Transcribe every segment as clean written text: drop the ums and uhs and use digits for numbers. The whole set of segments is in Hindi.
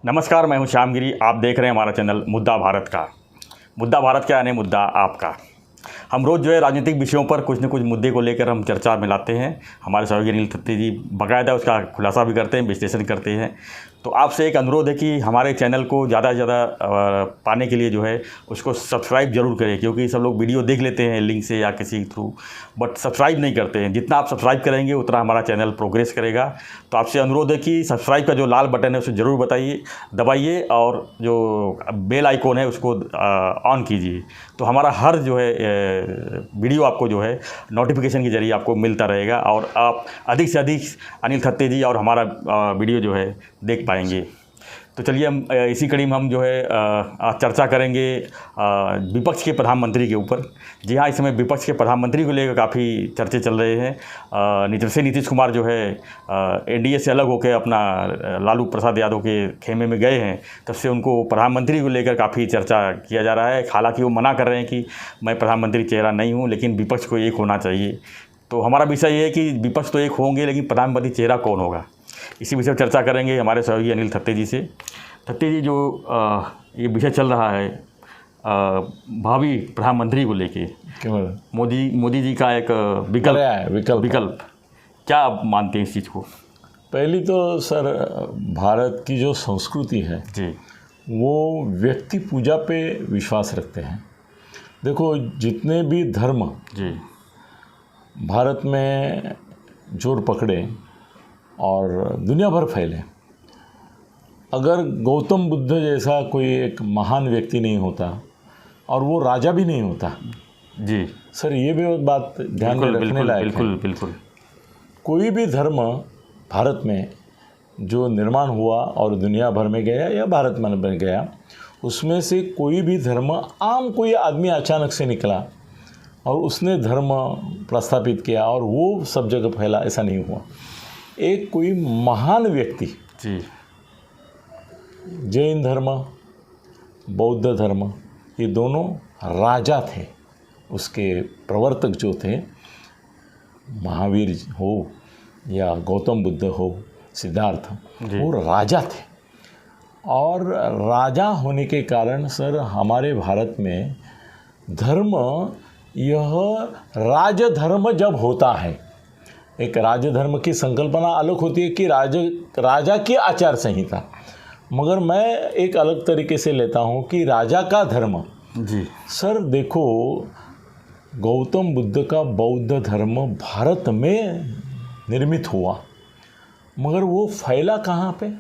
नमस्कार, मैं हूं श्यामगिरी। आप देख रहे हैं हमारा चैनल मुद्दा भारत का। मुद्दा भारत का यानी मुद्दा आपका। हम रोज़ जो है राजनीतिक विषयों पर कुछ न कुछ मुद्दे को लेकर हम चर्चा में लाते हैं। हमारे सहयोगी अनिल थत्ती जी बाकायदा उसका खुलासा भी करते हैं, विश्लेषण करते हैं। तो आपसे एक अनुरोध है कि हमारे चैनल को ज़्यादा से ज़्यादा पाने के लिए जो है उसको सब्सक्राइब ज़रूर करें, क्योंकि सब लोग वीडियो देख लेते हैं लिंक से या किसी थ्रू, बट सब्सक्राइब नहीं करते हैं। जितना आप सब्सक्राइब करेंगे उतना हमारा चैनल प्रोग्रेस करेगा। तो आपसे अनुरोध है कि सब्सक्राइब का जो लाल बटन है उसे ज़रूर दबाइए और जो बेल आइकॉन है उसको ऑन कीजिए। तो हमारा हर जो है वीडियो आपको जो है नोटिफिकेशन के जरिए आपको मिलता रहेगा और आप अधिक से अधिक अनिल थत्ते जी और हमारा वीडियो जो है देख पाएंगे। तो चलिए हम इसी कड़ी में हम जो है आज चर्चा करेंगे विपक्ष के प्रधानमंत्री के ऊपर। जी हाँ, इस समय विपक्ष के प्रधानमंत्री को लेकर काफ़ी चर्चे चल रहे हैं। जब से नीतीश कुमार जो है एनडीए से अलग होकर अपना लालू प्रसाद यादव के खेमे में गए हैं, तब से उनको प्रधानमंत्री को लेकर काफ़ी चर्चा किया जा रहा है। हालांकि वो मना कर रहे हैं कि मैं प्रधानमंत्री चेहरा नहीं हूँ, लेकिन विपक्ष को एक होना चाहिए। तो हमारा विषय ये है कि विपक्ष तो एक होंगे, लेकिन प्रधानमंत्री चेहरा कौन होगा, इसी विषय पर चर्चा करेंगे हमारे सहयोगी अनिल थत्ते जी से। थत्ते जी, जो ये विषय चल रहा है भावी प्रधानमंत्री को लेके, मोदी जी का एक विकल्प क्या आप मानते हैं इस चीज़ को? पहली तो सर, भारत की जो संस्कृति है जी, वो व्यक्ति पूजा पे विश्वास रखते हैं। देखो, जितने भी धर्म जी भारत में जोर पकड़े और दुनिया भर फैले, अगर गौतम बुद्ध जैसा कोई एक महान व्यक्ति नहीं होता और वो राजा भी नहीं होता जी सर, ये भी बात ध्यान में रखने लायक है। बिल्कुल। कोई भी धर्म भारत में जो निर्माण हुआ और दुनिया भर में गया या भारत में गया, उसमें से कोई भी धर्म आम कोई आदमी अचानक से निकला और उसने धर्म प्रस्थापित किया और वो सब जगह फैला, ऐसा नहीं हुआ। एक कोई महान व्यक्ति, जी, जैन धर्म, बौद्ध धर्म, ये दोनों राजा थे। उसके प्रवर्तक जो थे, महावीर हो या गौतम बुद्ध हो, सिद्धार्थ, वो राजा थे। और राजा होने के कारण सर, हमारे भारत में धर्म, यह राजधर्म जब होता है, एक राजधर्म की संकल्पना अलग होती है कि राजा की आचार संहिता, मगर मैं एक अलग तरीके से लेता हूँ कि राजा का धर्म। जी सर देखो, गौतम बुद्ध का बौद्ध धर्म भारत में निर्मित हुआ, मगर वो फैला कहाँ पे?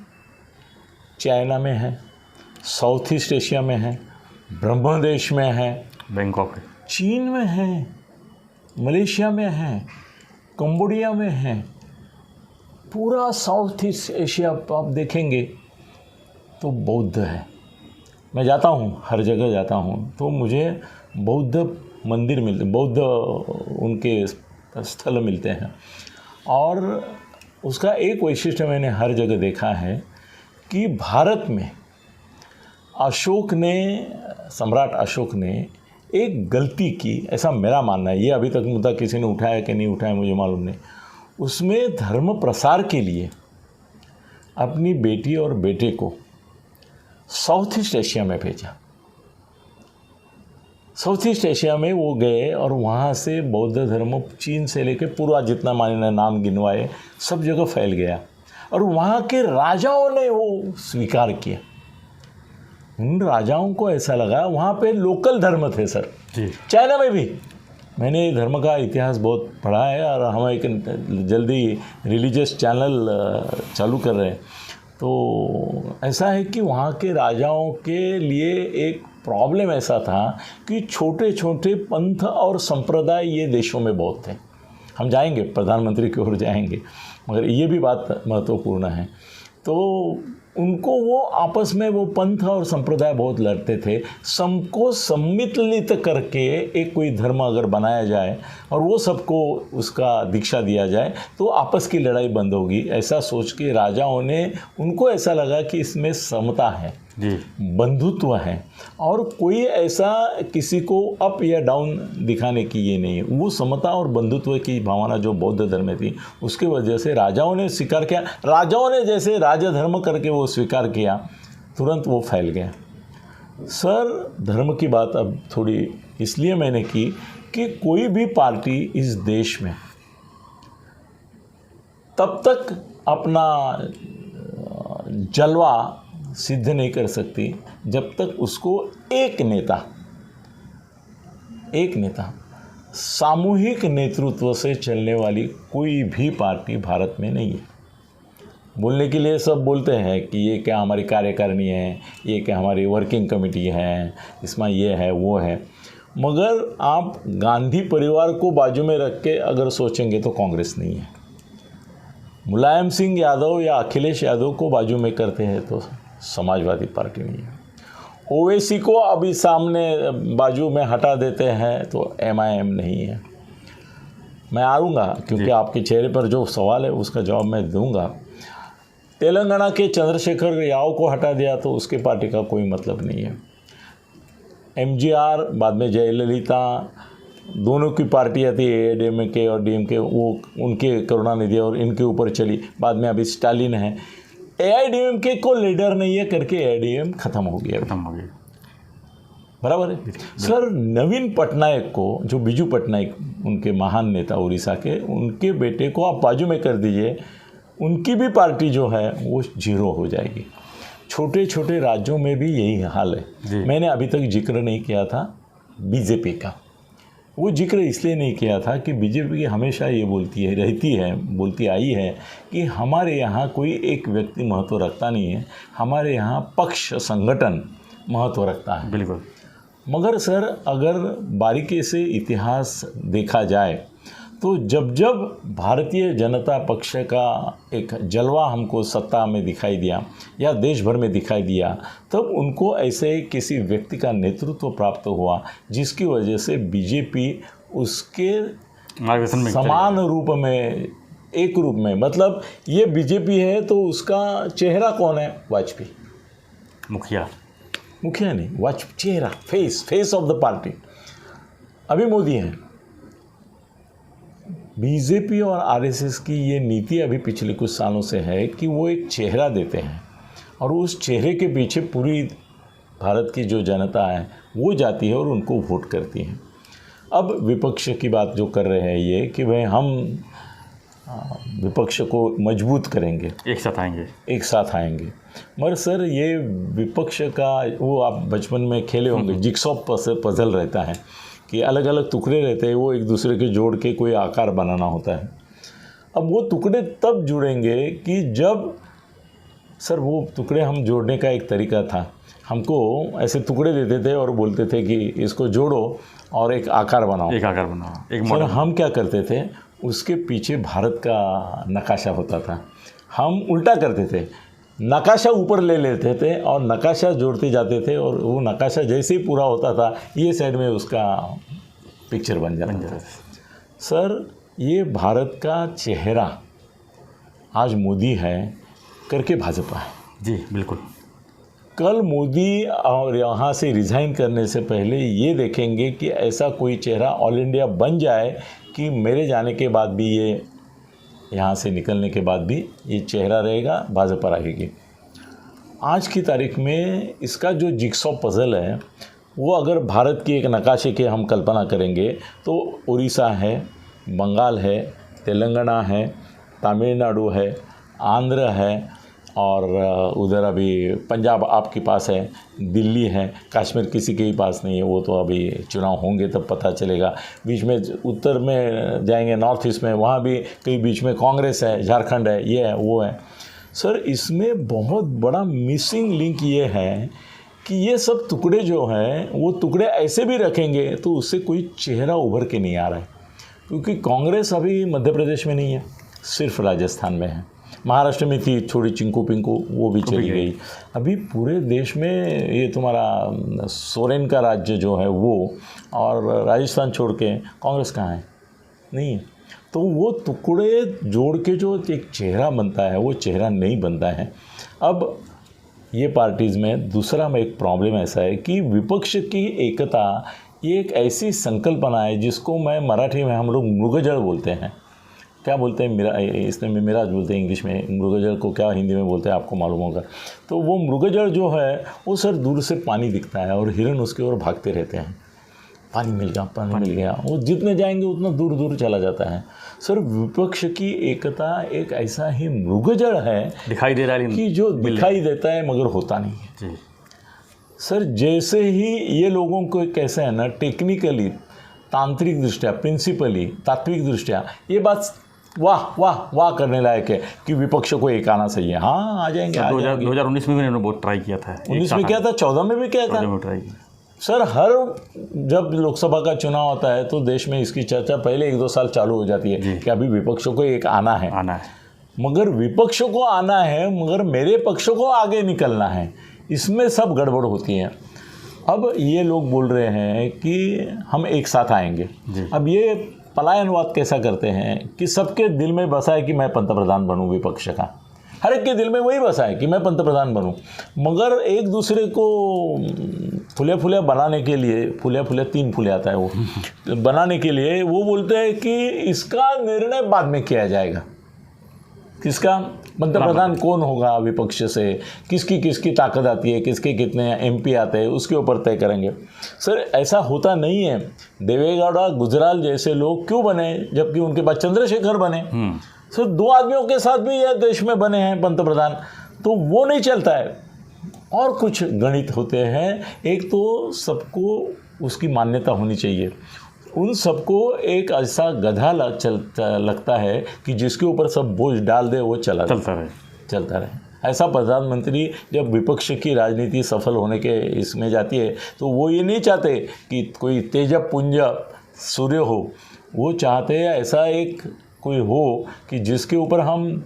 चाइना में है, साउथ ईस्ट एशिया में है, ब्रह्मदेश में है, बैंकॉक, चीन में है, मलेशिया में है, कंबोडिया में है, पूरा साउथ ईस्ट एशिया आप देखेंगे तो बौद्ध है। मैं जाता हूँ, हर जगह जाता हूँ तो मुझे बौद्ध मंदिर मिलते, बौद्ध उनके स्थल मिलते हैं। और उसका एक वैशिष्ट्य मैंने हर जगह देखा है कि भारत में सम्राट अशोक ने एक गलती की, ऐसा मेरा मानना है। ये अभी तक मुद्दा किसी ने उठाया कि नहीं उठाया मुझे मालूम नहीं। उसमें धर्म प्रसार के लिए अपनी बेटी और बेटे को साउथ ईस्ट एशिया में भेजा। साउथ ईस्ट एशिया में वो गए और वहाँ से बौद्ध धर्म चीन से लेकर पूरा जितना माने नाम गिनवाए, सब जगह फैल गया और वहाँ के राजाओं ने वो स्वीकार किया। उन राजाओं को ऐसा लगा, वहाँ पे लोकल धर्म थे सर, चाइना में भी। मैंने धर्म का इतिहास बहुत पढ़ा है और हम एक जल्दी रिलीजियस चैनल चालू कर रहे हैं। तो ऐसा है कि वहाँ के राजाओं के लिए एक प्रॉब्लम ऐसा था कि छोटे छोटे पंथ और संप्रदाय ये देशों में बहुत थे। हम जाएंगे, प्रधानमंत्री की ओर जाएंगे, मगर ये भी बात महत्वपूर्ण है। तो उनको वो आपस में वो पंथ और संप्रदाय बहुत लड़ते थे। सबको सम्मिलित करके एक कोई धर्म अगर बनाया जाए और वो सबको उसका दीक्षा दिया जाए तो आपस की लड़ाई बंद होगी, ऐसा सोच के राजाओं ने, उनको ऐसा लगा कि इसमें समता है, बंधुत्व है और कोई ऐसा किसी को अप या डाउन दिखाने की ये नहीं है। वो समता और बंधुत्व की भावना जो बौद्ध धर्म में थी, उसके वजह से राजाओं ने स्वीकार किया। राजाओं ने जैसे राजधर्म करके वो स्वीकार किया तुरंत वो फैल गया। सर, धर्म की बात अब थोड़ी इसलिए मैंने की कि कोई भी पार्टी इस देश में तब तक अपना जलवा सिद्ध नहीं कर सकती जब तक उसको एक नेता सामूहिक नेतृत्व से चलने वाली कोई भी पार्टी भारत में नहीं है। बोलने के लिए सब बोलते हैं कि ये क्या हमारी कार्यकारिणी है, ये क्या हमारी वर्किंग कमेटी है, इसमें ये है वो है, मगर आप गांधी परिवार को बाजू में रख के अगर सोचेंगे तो कांग्रेस नहीं है। मुलायम सिंह यादव या अखिलेश यादव को बाजू में करते हैं तो समाजवादी पार्टी नहीं है। ओवैसी को अभी सामने बाजू में हटा देते हैं तो MIM नहीं है। मैं आऊँगा क्योंकि आपके चेहरे पर जो सवाल है उसका जवाब मैं दूंगा। तेलंगाना के चंद्रशेखर राव को हटा दिया तो उसके पार्टी का कोई मतलब नहीं है। MGR, बाद में जयललिता, दोनों की पार्टियाँ थी, AIADMK और DMK, वो उनके करुणानिधि और इनके ऊपर चली। बाद में अभी स्टालिन है। AIADMK को लीडर नहीं है करके AIADM खत्म हो गया। बराबर है सर। नवीन पटनायक को, जो बिजू पटनायक उनके महान नेता उड़ीसा के, उनके बेटे को आप बाजू में कर दीजिए, उनकी भी पार्टी जो है वो जीरो हो जाएगी। छोटे छोटे राज्यों में भी यही हाल है। मैंने अभी तक जिक्र नहीं किया था बीजेपी का। वो जिक्र इसलिए नहीं किया था कि बीजेपी हमेशा ये बोलती आई है कि हमारे यहाँ कोई एक व्यक्ति महत्व रखता नहीं है, हमारे यहाँ पक्ष संगठन महत्व रखता है। बिल्कुल। मगर सर, अगर बारीकी से इतिहास देखा जाए तो जब जब भारतीय जनता पक्ष का एक जलवा हमको सत्ता में दिखाई दिया या देश भर में दिखाई दिया, तब उनको ऐसे किसी व्यक्ति का नेतृत्व प्राप्त हुआ जिसकी वजह से बीजेपी उसके समान रूप में, एक रूप में, मतलब ये बीजेपी है तो उसका चेहरा कौन है? वाजपेयी। मुखिया नहीं, वाजपेयी चेहरा, फेस ऑफ द पार्टी। अभी मोदी है। बीजेपी और आरएसएस की ये नीति अभी पिछले कुछ सालों से है कि वो एक चेहरा देते हैं और उस चेहरे के पीछे पूरी भारत की जो जनता है वो जाती है और उनको वोट करती है। अब विपक्ष की बात जो कर रहे हैं ये कि भाई हम विपक्ष को मजबूत करेंगे, एक साथ आएंगे। मगर सर, ये विपक्ष का वो आप बचपन में खेले होंगे, जिक्सॉ पजल रहता है कि अलग अलग टुकड़े रहते हैं, वो एक दूसरे के जोड़ के कोई आकार बनाना होता है। अब वो टुकड़े तब जुड़ेंगे कि जब, सर, वो टुकड़े हम जोड़ने का एक तरीका था, हमको ऐसे टुकड़े देते थे और बोलते थे कि इसको जोड़ो और एक आकार बनाओ, एक मॉडल। हम क्या करते थे, उसके पीछे भारत का नक्शा होता था, हम उल्टा करते थे, नक्शा ऊपर ले लेते थे और नक्शा जोड़ते जाते थे और वो नक्शा जैसे ही पूरा होता था ये साइड में उसका पिक्चर बन जाता था। सर, ये भारत का चेहरा आज मोदी है करके भाजपा है। जी बिल्कुल। कल मोदी और यहाँ से रिज़ाइन करने से पहले ये देखेंगे कि ऐसा कोई चेहरा ऑल इंडिया बन जाए कि मेरे जाने के बाद भी ये, यहाँ से निकलने के बाद भी ये चेहरा रहेगा, भाजपा रहेगी। आज की तारीख में इसका जो जिक्सॉ पजल है वो अगर भारत की एक नक्शे की हम कल्पना करेंगे तो उड़ीसा है, बंगाल है, तेलंगाना है, तमिलनाडु है, आंध्र है और उधर अभी पंजाब आपके पास है, दिल्ली है, कश्मीर किसी के ही पास नहीं है, वो तो अभी चुनाव होंगे तब पता चलेगा। बीच में उत्तर में जाएंगे, नॉर्थ ईस्ट में, वहाँ भी कहीं बीच में कांग्रेस है, झारखंड है, ये है वो है। सर, इसमें बहुत बड़ा मिसिंग लिंक ये है कि ये सब टुकड़े जो हैं वो टुकड़े ऐसे भी रखेंगे तो उससे कोई चेहरा उभर के नहीं आ रहा है, क्योंकि कांग्रेस अभी मध्य प्रदेश में नहीं है, सिर्फ राजस्थान में है। महाराष्ट्र में थी थोड़ी चिंकू पिंकू, वो भी चली गई। अभी पूरे देश में ये तुम्हारा सोरेन का राज्य जो है वो, और राजस्थान छोड़ के कांग्रेस कहाँ है? नहीं है। तो वो टुकड़े जोड़ के जो एक चेहरा बनता है वो चेहरा नहीं बनता है। अब ये पार्टीज़ में दूसरा में एक प्रॉब्लम ऐसा है कि विपक्ष की एकता ये एक ऐसी संकल्पना है जिसको मैं मराठी में हम लोग मृगजड़ बोलते हैं। क्या बोलते हैं, मेरा इसने मिराज बोलते हैं इंग्लिश में, मृगजल को क्या हिंदी में बोलते हैं आपको मालूम होगा। तो वो मृगजल जो है वो सर दूर से पानी दिखता है और हिरन उसके ओर भागते रहते हैं, पानी मिल गया, पानी मिल गया, वो जितने जाएंगे उतना दूर दूर चला जाता है। सर विपक्ष की एकता एक ऐसा ही मृगजल है, दिखाई दे रहा है कि जो दिखाई देता है मगर होता नहीं है जी। सर जैसे ही ये लोगों को कैसे है ना, टेक्निकली, तांत्रिक दृष्टया, प्रिंसिपली, तात्विक दृष्टया ये बात वाह वाह वाह करने लायक है कि विपक्ष को एक आना चाहिए। हाँ आ जाएंगे। 2019 में भी इन्होंने बहुत ट्राई किया था, 19 में किया था, 14 में भी किया था ट्राई किया। सर हर जब लोकसभा का चुनाव होता है तो देश में इसकी चर्चा पहले 1-2 साल चालू हो जाती है कि अभी विपक्षों को एक आना है, मगर विपक्षों को आना है मगर मेरे पक्षों को आगे निकलना है, इसमें सब गड़बड़ होती है। अब ये लोग बोल रहे हैं कि हम एक साथ आएंगे। अब ये पलायनवाद कैसा करते हैं कि सबके दिल में बसा है कि मैं पंतप्रधान बनूं, विपक्ष का हर एक के दिल में वही बसा है कि मैं पंतप्रधान बनूं, मगर एक दूसरे को फुले फुले बनाने के लिए, फुले 3 फुले आता है वो बनाने के लिए वो बोलते हैं कि इसका निर्णय बाद में किया जाएगा, किसका पंतप्रधान कौन होगा विपक्ष से, किसकी ताकत आती है, किसके कितने एमपी आते हैं, उसके ऊपर तय करेंगे। सर ऐसा होता नहीं है। देवेगौड़ा गुजराल जैसे लोग क्यों बने जबकि उनके बाद चंद्रशेखर बने। सर 2 आदमियों के साथ भी यह देश में बने हैं पंतप्रधान, तो वो नहीं चलता है। और कुछ गणित होते हैं, एक तो सबको उसकी मान्यता होनी चाहिए, उन सबको एक ऐसा गधा लगता है कि जिसके ऊपर सब बोझ डाल दे वो चलता रहे। ऐसा प्रधानमंत्री जब विपक्ष की राजनीति सफल होने के इसमें जाती है तो वो ये नहीं चाहते कि कोई तेजपुंज सूर्य हो, वो चाहते हैं ऐसा एक कोई हो कि जिसके ऊपर हम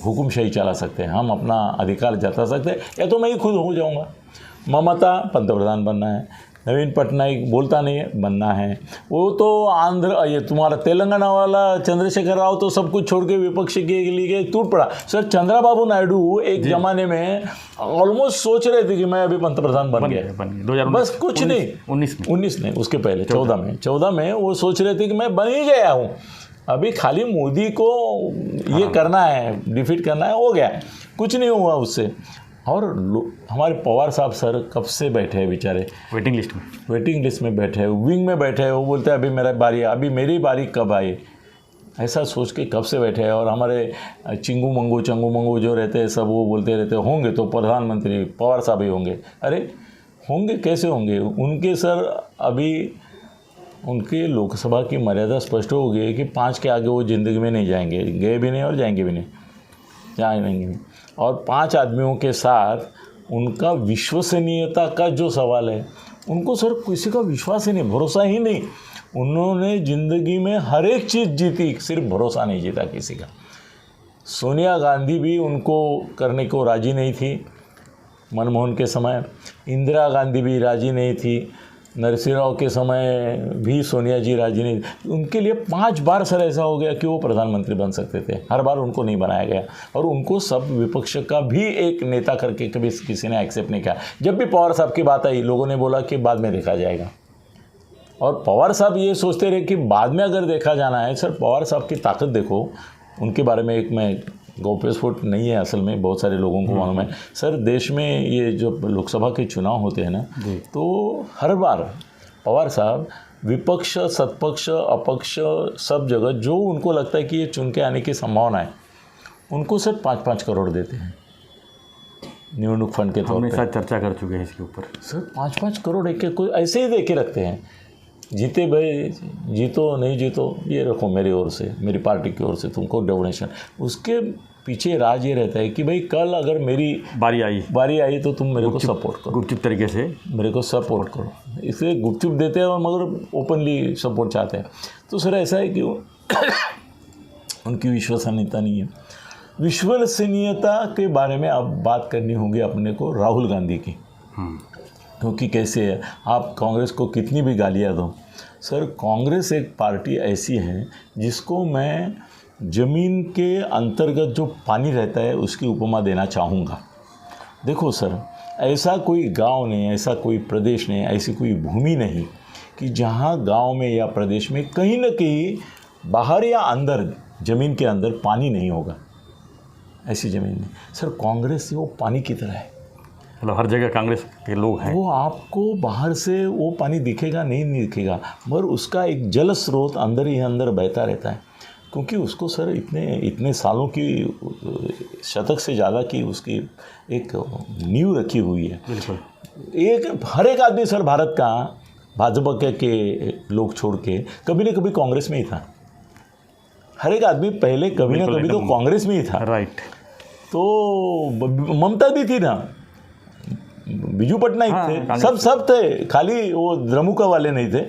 हुकुमशाही चला सकते हैं, हम अपना अधिकार जता सकते हैं, या तो मैं ही खुद हो जाऊंगा। ममता पंतप्रधान बनना है, नवीन पटनायक बोलता नहीं है बनना है, वो तो आंध्र ये तुम्हारा तेलंगाना वाला चंद्रशेखर राव तो सब कुछ छोड़ के विपक्ष के लिए टूट पड़ा। सर चंद्रबाबू नायडू एक जमाने में ऑलमोस्ट सोच रहे थे कि मैं अभी पंतप्रधान बन गया, बस कुछ नहीं, 19 नहीं उसके पहले 14 में वो सोच रहे थे कि मैं बन ही गया हूँ, अभी खाली मोदी को ये करना है, डिफीट करना है, हो गया, कुछ नहीं हुआ उससे। और हमारे पवार साहब सर कब से बैठे हैं बेचारे वेटिंग लिस्ट में बैठे हैं, विंग में बैठे हैं, वो बोलते हैं अभी मेरा बारी, अभी मेरी बारी कब आई, ऐसा सोच के कब से बैठे हैं। और हमारे चंगू मंगू जो रहते हैं सब वो बोलते रहते होंगे तो प्रधानमंत्री पवार साहब ही होंगे। अरे होंगे, कैसे होंगे? उनके सर अभी उनके लोकसभा की मर्यादा स्पष्ट हो गई है कि 5 के आगे वो ज़िंदगी में नहीं जाएंगे, गए भी नहीं और जाएंगे भी नहीं, जाएंगे। और 5 आदमियों के साथ उनका विश्वसनीयता का जो सवाल है, उनको सर किसी का विश्वास ही नहीं, भरोसा ही नहीं। उन्होंने ज़िंदगी में हर एक चीज़ जीती, सिर्फ भरोसा नहीं जीता किसी का। सोनिया गांधी भी उनको करने को राज़ी नहीं थी मनमोहन के समय, इंदिरा गांधी भी राज़ी नहीं थी, नरसिंह राव के समय भी सोनिया जी राजी नहीं। उनके लिए 5 बार सर ऐसा हो गया कि वो प्रधानमंत्री बन सकते थे, हर बार उनको नहीं बनाया गया। और उनको सब विपक्ष का भी एक नेता करके कभी किसी ने एक्सेप्ट नहीं किया। जब भी पवार साहब की बात आई लोगों ने बोला कि बाद में देखा जाएगा, और पवार साहब ये सोचते रहे कि बाद में अगर देखा जाना है। सर पवार साहब की ताकत देखो, उनके बारे में एक मैं गौप्यस्फोट नहीं है असल में, बहुत सारे लोगों को मालूम है। सर देश में ये जो लोकसभा के चुनाव होते हैं ना, तो हर बार पवार साहब विपक्ष, सत्पक्ष, अपक्ष सब जगह जो उनको लगता है कि ये चुन के आने की संभावना है, उनको सर 5-5 करोड़ देते हैं निवडणूक फंड के तौर पर। हमेशा चर्चा कर चुके हैं इसके ऊपर। सर 5-5 करोड़ एक कोई ऐसे ही दे के रखते हैं, जीते भाई जीतो नहीं जीतो ये रखो मेरी ओर से, मेरी पार्टी की ओर से तुमको डोनेशन। उसके पीछे राज ये रहता है कि भाई कल अगर मेरी बारी आई तो तुम मेरे को सपोर्ट करो, गुपचुप तरीके से मेरे को सपोर्ट करो। इसलिए गुपचुप देते हैं और मगर ओपनली सपोर्ट चाहते हैं। तो सर ऐसा है कि उनकी विश्वसनीयता नहीं है। विश्वसनीयता के बारे में अब बात करनी होगी अपने को राहुल गांधी की, क्योंकि कैसे है, आप कांग्रेस को कितनी भी गालियाँ दो, सर कांग्रेस एक पार्टी ऐसी है जिसको मैं ज़मीन के अंतर्गत जो पानी रहता है उसकी उपमा देना चाहूँगा। देखो सर, ऐसा कोई गांव नहीं, ऐसा कोई प्रदेश नहीं, ऐसी कोई भूमि नहीं कि जहाँ गांव में या प्रदेश में कहीं न कहीं बाहर या अंदर ज़मीन के अंदर पानी नहीं होगा, ऐसी ज़मीन नहीं। सर कांग्रेस वो पानी की तरह है, मतलब हर जगह कांग्रेस के लोग हैं। वो आपको बाहर से वो पानी दिखेगा नहीं दिखेगा, मगर उसका एक जल स्रोत अंदर ही अंदर बहता रहता है, क्योंकि उसको सर इतने सालों की, शतक से ज़्यादा की उसकी एक नींव रखी हुई है। बिल्कुल। हर एक आदमी सर भारत का भाजपा के लोग छोड़ के कभी ना कभी कांग्रेस में ही था। हर एक आदमी पहले कभी ना कभी तो कांग्रेस में ही था। राइट। तो ममता भी थी ना, बिजू पटनायक थे, सब थे, खाली वो द्रमुका वाले नहीं थे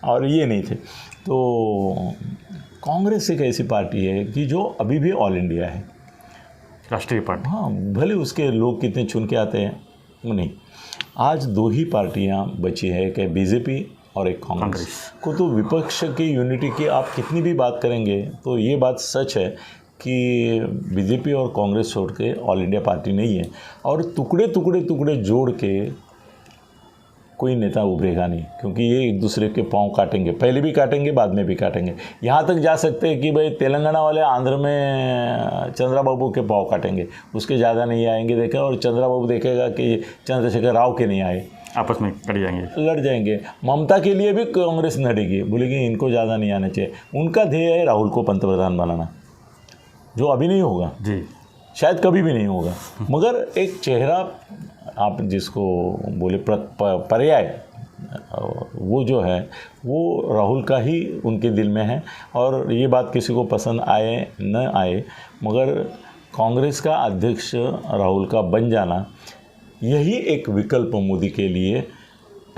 और ये नहीं थे। तो कांग्रेस एक ऐसी पार्टी है कि जो अभी भी ऑल इंडिया है, राष्ट्रीय पार्टी। हाँ, भले उसके लोग कितने चुन के आते हैं वो नहीं। आज दो ही पार्टियां बची है, कि बीजेपी और एक कांग्रेस को। तो विपक्ष की यूनिटी की आप कितनी भी बात करेंगे तो ये बात सच है कि बीजेपी और कांग्रेस छोड़ के ऑल इंडिया पार्टी नहीं है, और टुकड़े जोड़ के कोई नेता उभरेगा नहीं, क्योंकि ये एक दूसरे के पांव काटेंगे, पहले भी काटेंगे बाद में भी काटेंगे। यहाँ तक जा सकते हैं कि भाई तेलंगाना वाले आंध्र में चंद्रबाबू के पांव काटेंगे, उसके ज़्यादा नहीं आएंगे देखा, और चंद्रबाबू देखेगा कि चंद्रशेखर राव के नहीं आए, आपस में लड़ जाएंगे। ममता के लिए भी कांग्रेस लड़ेगी, बोलेगी इनको ज़्यादा नहीं आना चाहिए। उनका ध्येय है राहुल को पंतप्रधान बनाना, जो अभी नहीं होगा जी, शायद कभी भी नहीं होगा, मगर एक चेहरा आप जिसको बोले पर्याय, वो जो है वो राहुल का ही उनके दिल में है। और ये बात किसी को पसंद आए न आए, मगर कांग्रेस का अध्यक्ष राहुल का बन जाना यही एक विकल्प मोदी के लिए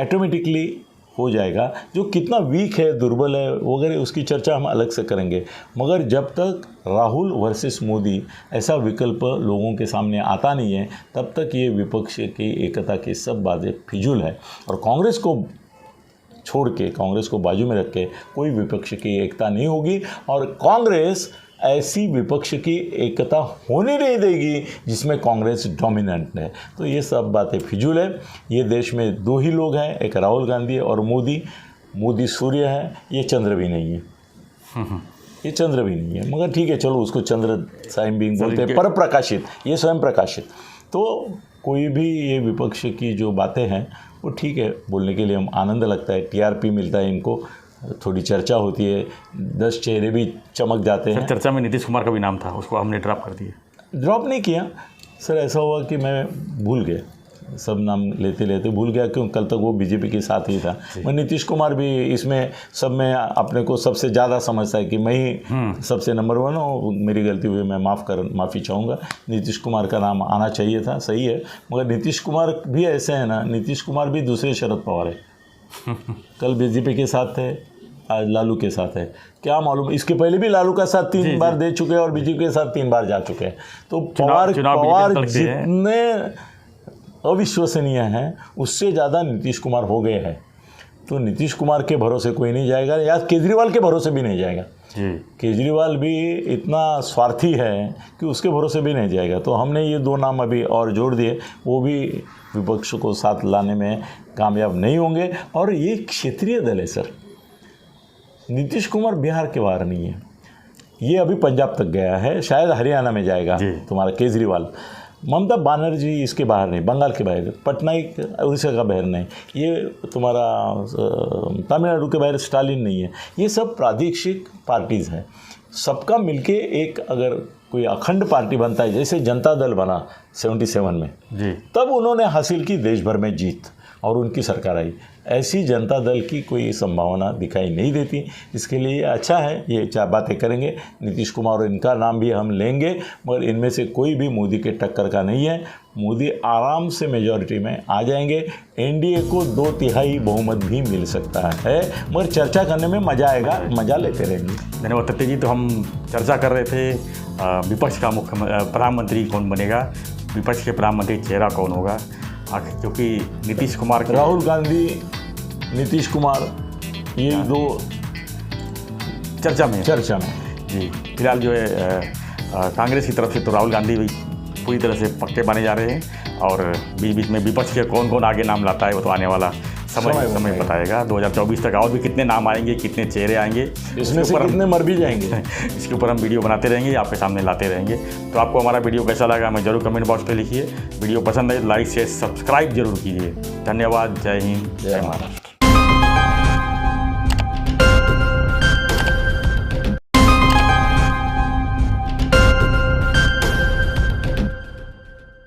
ऑटोमेटिकली हो जाएगा। जो कितना वीक है, दुर्बल है वगैरह, उसकी चर्चा हम अलग से करेंगे, मगर जब तक राहुल वर्सेस मोदी ऐसा विकल्प लोगों के सामने आता नहीं है, तब तक ये विपक्ष की एकता की सब बातें फिजूल है। और कांग्रेस को छोड़ के, कांग्रेस को बाजू में रख के कोई विपक्ष की एकता नहीं होगी, और कांग्रेस ऐसी विपक्ष की एकता होने नहीं देगी जिसमें कांग्रेस डोमिनेंट है। तो ये सब बातें फिजूल है। ये देश में दो ही लोग हैं, एक राहुल गांधी और मोदी सूर्य है, ये चंद्र भी नहीं है, ये चंद्र भी नहीं है, मगर ठीक है चलो उसको चंद्र साइम बीइंग बोलते हैं, पर प्रकाशित, ये स्वयं प्रकाशित। तो कोई भी ये विपक्ष की जो बातें हैं वो ठीक है, बोलने के लिए हम आनंद लगता है, टीआरपी मिलता है इनको, थोड़ी चर्चा होती है, 10 चेहरे भी चमक जाते हैं। चर्चा में नीतीश कुमार का भी नाम था, उसको हमने ड्रॉप कर दिया। ड्रॉप नहीं किया सर, ऐसा हुआ कि मैं भूल गया, सब नाम लेते लेते भूल गया, क्यों कल तक वो बीजेपी के साथ ही था। मैं नीतीश कुमार भी इसमें सब में अपने को सबसे ज़्यादा समझता है कि मैं ही सबसे नंबर 1 हूँ, मेरी गलती हुई, मैं माफ़ी चाहूँगा। नीतीश कुमार का नाम आना चाहिए था, सही है, मगर नीतीश कुमार भी ऐसे हैं ना, नीतीश कुमार भी दूसरे शरद पवार है। कल बीजेपी के साथ थे, आज लालू के साथ है, क्या मालूम, इसके पहले भी लालू का साथ 3 बार दे चुके हैं और बीजेपी के साथ 3 बार जा चुके हैं। तो पवार जितने अविश्वसनीय हैं उससे ज़्यादा नीतीश कुमार हो गए हैं। तो नीतीश कुमार के भरोसे कोई नहीं जाएगा, या केजरीवाल के भरोसे भी नहीं जाएगा। केजरीवाल भी इतना स्वार्थी है कि उसके भरोसे भी नहीं जाएगा। तो हमने ये 2 नाम अभी और जोड़ दिए, वो भी विपक्ष को साथ लाने में कामयाब नहीं होंगे। और ये क्षेत्रीय दल है सर, नीतीश कुमार बिहार के बाहर नहीं है, ये अभी पंजाब तक गया है, शायद हरियाणा में जाएगा तुम्हारा केजरीवाल। ममता बनर्जी इसके बाहर नहीं, बंगाल के बाहर, पटनायक उड़ीसा का बाहर नहीं, ये तुम्हारा तमिलनाडु के बाहर स्टालिन नहीं है। ये सब प्रादेशिक पार्टीज़ हैं, सबका मिलके एक अगर कोई अखंड पार्टी बनता है, जैसे जनता दल बना 77 में जी, तब उन्होंने हासिल की देश भर में जीत और उनकी सरकार आई। ऐसी जनता दल की कोई संभावना दिखाई नहीं देती। इसके लिए अच्छा है, ये 4 बातें करेंगे। नीतीश कुमार और इनका नाम भी हम लेंगे, मगर इनमें से कोई भी मोदी के टक्कर का नहीं है। मोदी आराम से मेजॉरिटी में आ जाएंगे, एनडीए को 2/3 बहुमत भी मिल सकता है, मगर चर्चा करने में मज़ा आएगा, मज़ा लेते रहेंगे। धन्यवाद तत्ते जी। तो हम चर्चा कर रहे थे विपक्ष का प्रधानमंत्री कौन बनेगा, विपक्ष के प्रधानमंत्री चेहरा कौन होगा, क्योंकि नीतीश कुमार, राहुल गांधी, नीतीश कुमार, ये 2 चर्चा में जी। फिलहाल जो है कांग्रेस की तरफ से तो राहुल गांधी भी पूरी तरह से पक्के माने जा रहे हैं, और बीच बीच में विपक्ष के कौन कौन आगे नाम लाता है वो तो आने वाला समय बताएगा। 2024 तक और भी कितने नाम आएंगे, कितने चेहरे आएंगे, इसमें से कितने मर भी जाएंगे। इसके ऊपर हम वीडियो बनाते रहेंगे, आपके सामने लाते रहेंगे। तो आपको हमारा वीडियो कैसा लगा हमें जरूर कमेंट बॉक्स पे लिखिए। वीडियो पसंद आए तो लाइक शेयर सब्सक्राइब जरूर कीजिए। धन्यवाद। जय हिंद, जय महाराष्ट्र।